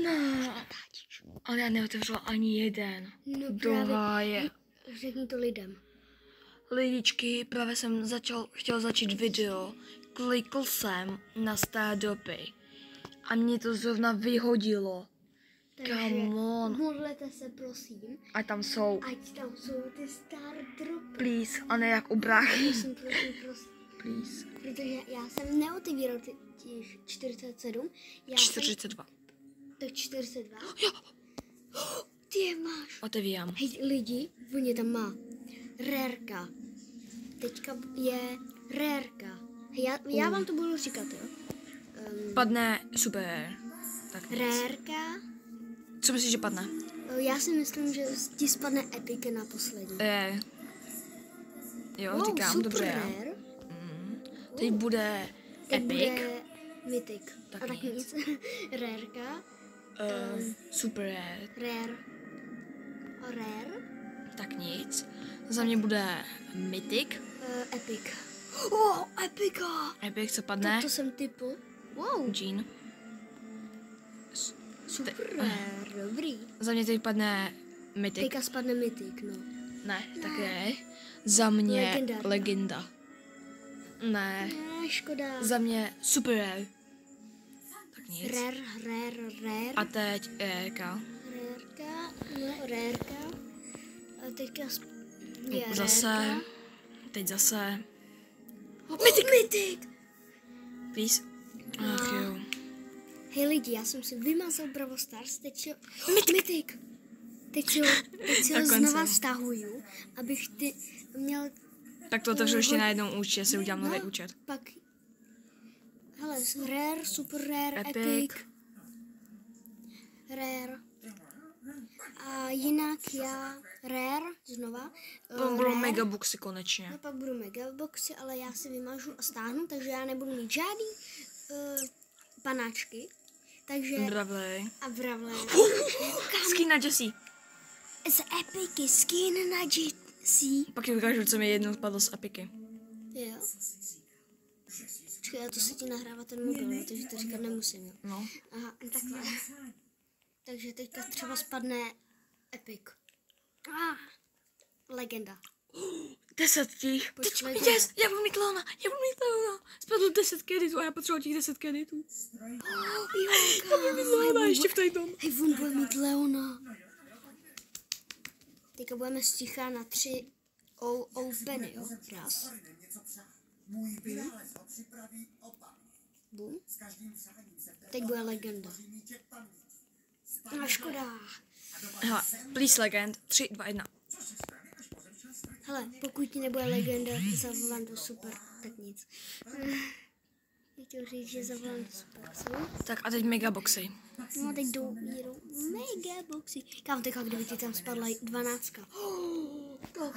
Ne. Ale já neotevřela ani jeden. No Doháje. Řekni to lidem. Lidičky, právě jsem chtěl začít video. Klikl jsem na startupy. A mě to zrovna vyhodilo. Come on. Modlete se, prosím. A tam jsou. Ať tam jsou ty stardropy. Please, a ne jak u bráchy. Prosím. Please. Protože já jsem neotevíral těch 47. 42. Tak 42. Jo. Ty je máš. Otevírám. Hej lidi, oni tam má rérka. Teďka je rérka. Hej, já vám to budu říkat, jo. Padne super. Tak nic. Rérka. Co myslíš, že padne? Já si myslím, že ti spadne Epic na poslední. Jo, říkám, super dobře. rare. Teď bude Teď Epic. bude Mythic. Tak A tak nic. Rérka. Super rare. Rare. A rare. Tak nic. Za mě bude Mythic. Epic. Oh, Epica. Epic, co padne? To jsem typl. Wow. Jean. Super rare. Dobrý. Za mě teď padne Mythic. Teďka spadne Mythic, no. Ne, také. Za mě Legendárka. Legenda. Ne. Ne, škoda. Za mě super rare. Tak nic. Rare. A teď rareka. Rérka. No, rérka. A teďka je Zase. rérka. Teď zase. Mythic. Please. Ach jo. Hej lidi, já jsem si vymazal Bravo Stars, teď Mythic. Teď si ho znova stahuju, abych ty měl... Tak to otevřu ještě na jednou účet, si udělám nový účet. Pak, hele, rare, super rare, Epic. Rare. A jinak já, rare, znova. Potom budou megaboxy konečně. No pak budu megaboxy, ale já si vymažu a stáhnu, takže já nebudu mít žádný panáčky. Takže... Bravlej. A bravlej. Skin na Jessie. Z Epiky, skin na Jessie. Pak ti ukážu, co mi jednou spadlo z Epiky. Jo. Počkej, to se ti nahrává ten mobil, takže to říkat nemusím, jo. No. Aha, takhle. Takže teďka třeba spadne Epic. Legenda. 10 těch. Pojď, Teď legenda. yes, já budu mít Leona. Spadlo 10 kreditů a já potřebuji těch 10 kreditů. Já budu mít Leona ještě v tom. Hej, on bude mít Leona. Teďka budeme sticha na 3 openy, jo. Raz. Bum. Teď bude legenda. No škoda. Hele, please legend. 3, 2, 1. Hele, pokud ti nebude legenda, zavolám to super, tak nic. Chtěl říct, že zavolám to super, co? Tak a teď megaboxy. No teď jdou megaboxy. Kámo, teďka kdyby ti tam spadla 12. Tak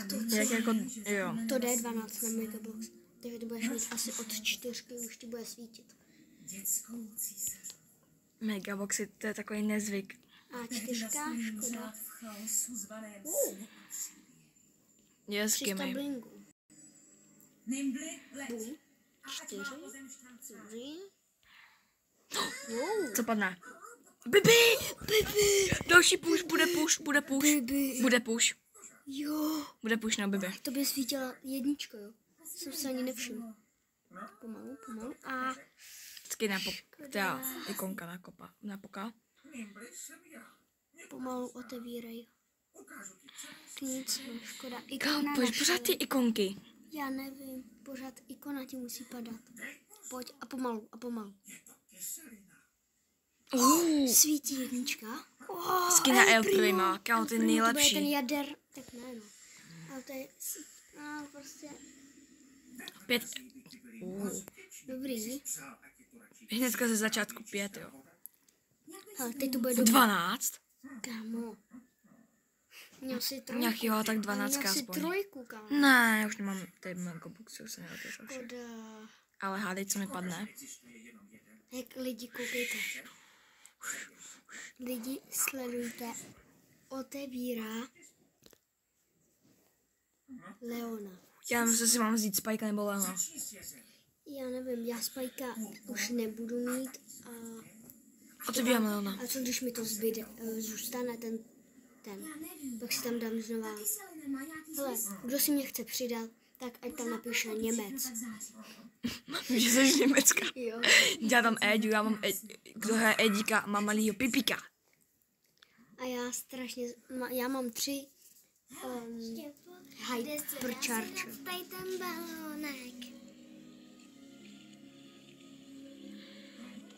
to chci. Jak jako, jo. To jde 12 na megabox. Takže ty budeš mít asi od 4, už ti bude svítit. Megaboxy, to je takový nezvyk. A 4, škoda. Yes, 300 gimme. blingů. Bum. 4. Dobrý. Wow. Co padne? Bibi! Další push, bude push. Bibi. Bude push. Jo. Bude push na Bibi. To by svítila 1, jo. Jsem se ani nevšiml. Pomalu. A Vždycky ta ikonka na poka. pomalu otevírej. Nic, no škoda. Kam, pojď pořád ty ikonky. Já nevím, pořád ikona ti musí padat. Pojď a pomalu. Svítí 1. Skina El Prima, kámo, ty To bude ten nejlepší. jader. Tak ne, no. Ale to je, prostě 5. dobrý. Hnedka ze začátku 5, jo. Hele, teď to bude dobrý. 12? Kámo. Měl jsi 3. Nějakýho, tak 12 Měl jsi aspoň. 3, kámo. Ne, já už nemám ty megaboxy, už se neotevřel vše. Škoda. Ale hádej, co mi padne. Jak lidi, koukejte. Lidi, sledujte. Otevírá Leona. Já myslím, že si mám vzít Spike nebo Leona. Já nevím, já Spajka už nebudu mít a Otevírám Leona. A co když mi to zbyde, zůstane ten, pak si tam dám znova. Hele, kdo si mě chce přidat, tak ať tam napíše Němec. Že jsi z Německa. Jo. Já tam Eďu, kdo hraje Edíka, mám malýho Pipíka. A já mám 3 Hypercharge. Tady ten balónek.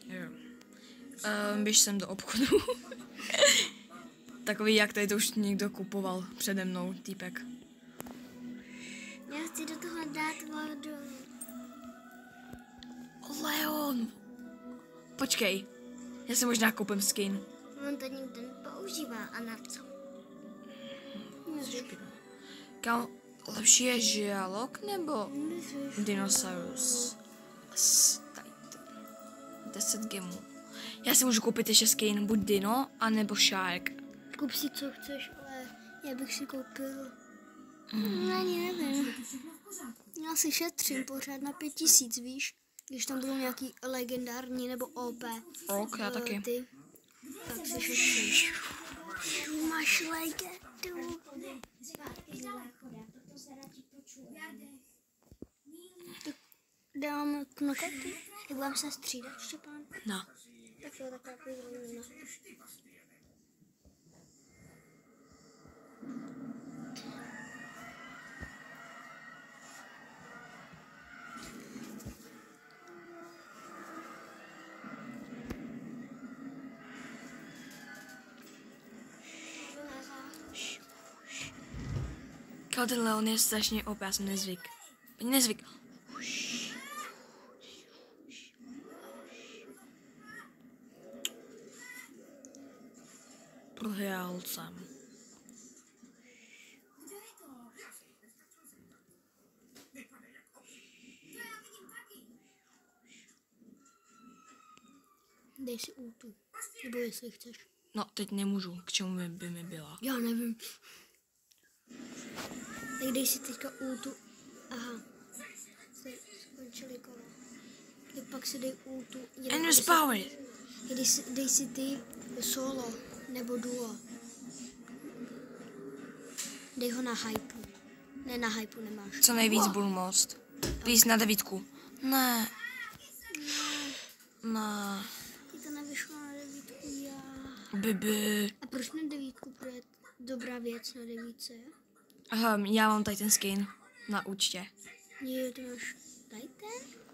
Jo. Běž sem do obchodu. Takový, jak tady to už někdo kupoval přede mnou, týpek. Já chci do toho dát vodu. Leon! Počkej, já si možná koupím skin. On to nikdo nepoužívá. A na co? Kam lepší je žralok nebo dinosaurus? Tady to. 10 gemů. Já si můžu koupit ještě skin, buď dino, anebo shark. Kup si, co chceš, ale já bych si koupil... Ani nevím. Já si šetřím pořád na 5000, víš? Když tam budou nějaký legendární nebo OP. Ok, já taky. Ty, tak si šetřím. Tu máš legendu. Dám knokaty. Budeme se střídat, Štěpán. No. Tak jo, tak já Kámo, ten Leon je strašně OP, já jsem nezvyk. Ani nezvyk. Prohrál jsem. Dej si ultu. Nebo jestli chceš. No, teď nemůžu, k čemu by mi byla. Já nevím. Tak dej si teďka ultu. Aha. Skončili kola. Tak pak si dej ultu. Endless power! Dej si ty solo nebo duo. Dej ho na hypu. Ne, na hypu nemáš. Co nejvíc budu moct. Please na 9. Ne. Ne. Ty to nevyšlo na 9, já. Bibi. A proč na 9? Protože je dobrá věc na 9. Aha, já mám tady ten skin na účtě. Jo, ty máš tady ten?